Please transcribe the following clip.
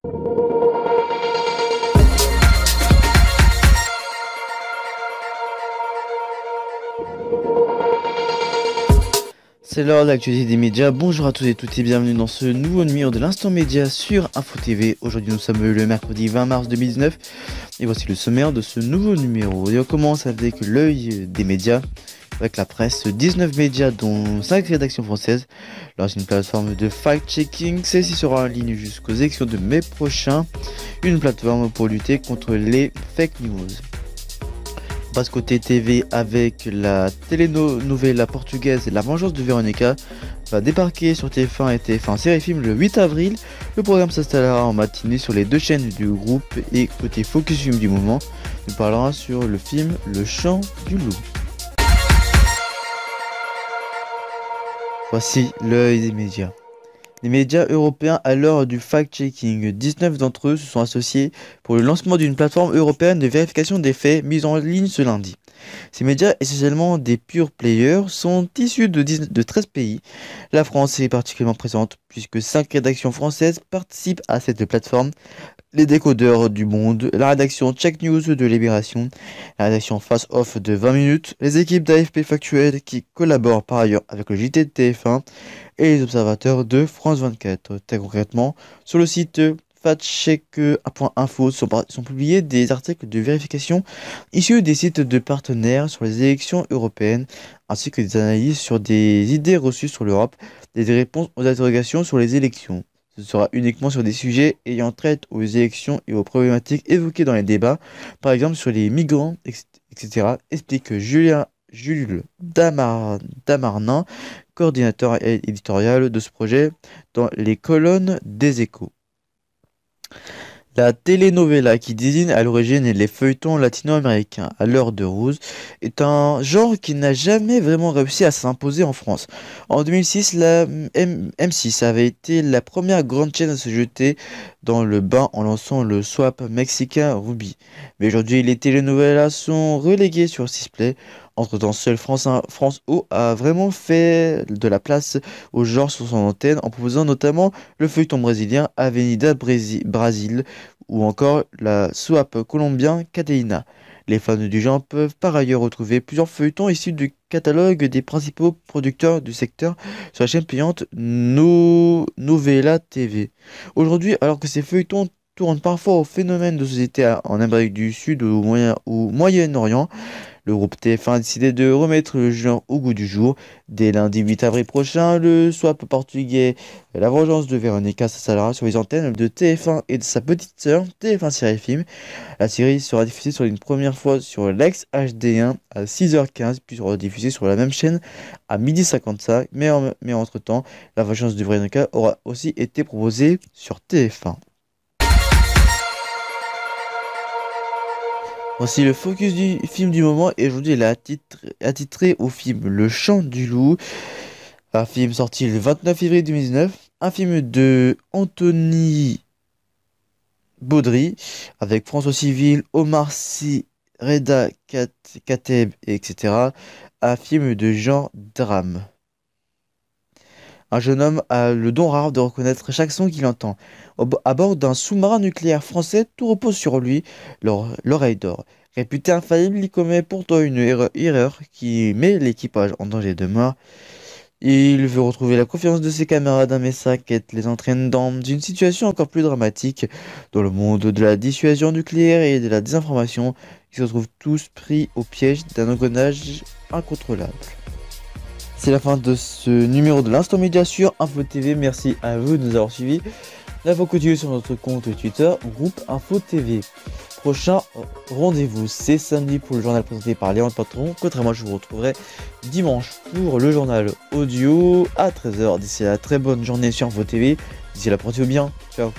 C'est l'heure de l'actualité des médias. Bonjour à tous et toutes et bienvenue dans ce nouveau numéro de l'Instant Média sur Info TV. Aujourd'hui nous sommes le mercredi 20 mars 2019 et voici le sommaire de ce nouveau numéro. Et on commence avec l'œil des médias, avec la presse. 19 médias dont 5 rédactions françaises lancent une plateforme de fact-checking. Celle-ci sera en ligne jusqu'aux élections de mai prochain. Une plateforme pour lutter contre les fake news. On passe côté TV avec la telenovela portugaise La Vengeance de Véronica va débarquer sur TF1 et TF1 Série Film le 8 avril. Le programme s'installera en matinée sur les deux chaînes du groupe et côté Focus Film du moment, nous parlera sur le film Le Chant du Loup. Voici l'œil des médias. Les médias européens à l'heure du fact-checking. 19 d'entre eux se sont associés pour le lancement d'une plateforme européenne de vérification des faits mise en ligne ce lundi. Ces médias, essentiellement des pure players, sont issus de 13 pays. La France est particulièrement présente puisque 5 rédactions françaises participent à cette plateforme. Les décodeurs du Monde, la rédaction Check News de Libération, la rédaction Face Off de 20 minutes, les équipes d'AFP Factuel qui collaborent par ailleurs avec le JT de TF1 et les observateurs de France 24. Très concrètement, sur le site factcheck.info sont publiés des articles de vérification issus des sites de partenaires sur les élections européennes, ainsi que des analyses sur des idées reçues sur l'Europe, des réponses aux interrogations sur les élections. Ce sera uniquement sur des sujets ayant trait aux élections et aux problématiques évoquées dans les débats, par exemple sur les migrants, etc., explique Jules Damarnin, coordinateur éditorial de ce projet, dans les colonnes des Échos. La telenovela, qui désigne à l'origine les feuilletons latino-américains à l'heure de Rose, est un genre qui n'a jamais vraiment réussi à s'imposer en France. En 2006, la M6 avait été la première grande chaîne à se jeter dans le bain en lançant le swap mexicain Ruby. Mais aujourd'hui, les telenovelas sont reléguées sur Sisplay. Entre-temps, seule France O a vraiment fait de la place au genre sur son antenne en proposant notamment le feuilleton brésilien Avenida Brasil ou encore la swap colombien Cadeina. Les fans du genre peuvent par ailleurs retrouver plusieurs feuilletons issus du catalogue des principaux producteurs du secteur sur la chaîne payante Novela TV. Aujourd'hui, alors que ces feuilletons tournent parfois au phénomène de société en Amérique du Sud ou Moyen-Orient, le groupe TF1 a décidé de remettre le genre au goût du jour. Dès lundi 8 avril prochain, le swap portugais La Vengeance de Véronica s'installera sur les antennes de TF1 et de sa petite sœur TF1 Série Film. La série sera diffusée sur une première fois sur l'ex HD1 à 6h15, puis sera diffusée sur la même chaîne à 12h55. Mais entre-temps, La Vengeance de Véronica aura aussi été proposée sur TF1. Voici le focus du film du moment et aujourd'hui il est attitré au film Le Chant du Loup, un film sorti le 29 février 2019, un film de Anthony Baudry avec François Civil, Omar Sy, Reda Kateb, etc. Un film de genre drame. Un jeune homme a le don rare de reconnaître chaque son qu'il entend. À bord d'un sous-marin nucléaire français, tout repose sur lui, l'oreille d'or. Réputé infaillible, il commet pourtant une erreur qui met l'équipage en danger de mort. Il veut retrouver la confiance de ses camarades, mais sa quête les entraîne dans une situation encore plus dramatique. Dans le monde de la dissuasion nucléaire et de la désinformation, ils se retrouvent tous pris au piège d'un engrenage incontrôlable. C'est la fin de ce numéro de l'Instant Média sur Info TV. Merci à vous de nous avoir suivis. L'info continue sur notre compte Twitter, groupe Info TV. Prochain rendez-vous, c'est samedi pour le journal présenté par Léon Patron. Quant à moi, je vous retrouverai dimanche pour le journal audio à 13h. D'ici là, très bonne journée sur Info TV. D'ici là, portez-vous bien. Ciao.